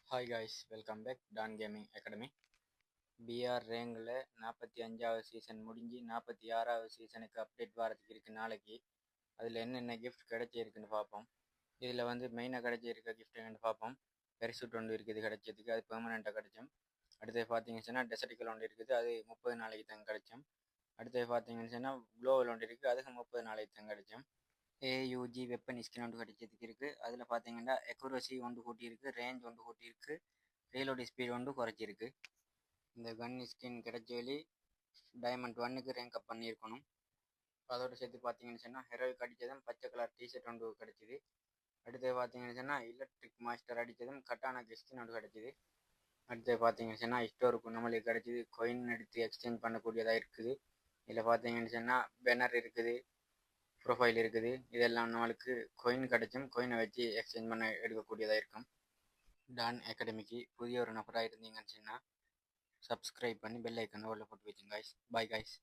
Hi guys, welcome back Don gaming academy. PR ரேங்கில் 45வது season முடிஞ்சு 46வது சீசனுக்கு அப்டேட் வரதுக்கு இருக்குது நாளைக்கு. அதில் என்னென்ன கிஃப்ட் கிடைச்சிருக்குன்னு பார்ப்போம். இதில் வந்து மெயினாக கிடைச்சிருக்க கிஃப்ட் என்னென்னு பார்ப்போம். பெரிசூட் ஒன்று இருக்குது கிடைச்சதுக்கு, அது பெர்மனெண்ட்டாக கிடைச்சோம். அடுத்தது பார்த்தீங்கன்னு சொன்னால் டெசர்டிக்கல் ஒன்று இருக்குது, அது 30 நாளைக்கு தான் கிடைச்சோம். அடுத்தது பார்த்தீங்கன்னு சொன்னால் குளோவல் ஒன்று இருக்குது, அதுக்கு 30 நாளைக்கு தான் கிடைச்சோம். ஏயூஜி வெப்பன் ஸ்கின் ஒன்று கிடைச்சதுக்கு இருக்குது. அதில் பார்த்தீங்கன்னா எக்குரசி ஒன்று கூட்டியிருக்கு, ரேஞ்ச் ஒன்று கூட்டியிருக்கு, ரீலோடு ஸ்பீட் ஒன்று குறைச்சிருக்கு. இந்த கன் ஸ்கின் கிடைச்ச டைமண்ட் 1க்கு ரேங்க் அப் பண்ணியிருக்கணும். அதோடு சேர்த்து பார்த்தீங்கன்னு சொன்னால் ஹெரோயிக் அடித்ததும் பச்சை கலர் டிஷர்ட் ஒன்று கிடச்சிது. அடுத்தது பார்த்தீங்கன்னு சொன்னால் எலக்ட்ரிக் மாஸ்டர் அடித்ததும் கட்டான ஸ்கின் ஒன்று கிடச்சிது. அடுத்தது பார்த்தீங்கன்னு சொன்னால் ஸ்டோருக்கு நம்மளுக்கு கிடச்சிது, கொயின் எடுத்து எக்ஸ்சேஞ்ச் பண்ணக்கூடியதாக இருக்குது. இதில் பார்த்தீங்கன்னு சொன்னால் பேனர் இருக்குது, ப்ரொஃபைல் இருக்குது. இதெல்லாம் நம்மளுக்கு கொயின் கிடைச்சும் கொயினை வச்சு எக்ஸ்சேஞ்ச் பண்ண எடுக்கக்கூடியதாக இருக்கும். டான் அகாடமிக்கு புதிய ஒரு நபராக இருந்தீங்கன்னு சொன்னால் சப்ஸ்கிரைப் பண்ணி பெல் ஐக்கனை உள்ள போட்டு வச்சுங்க காய்ஸ். Bye guys.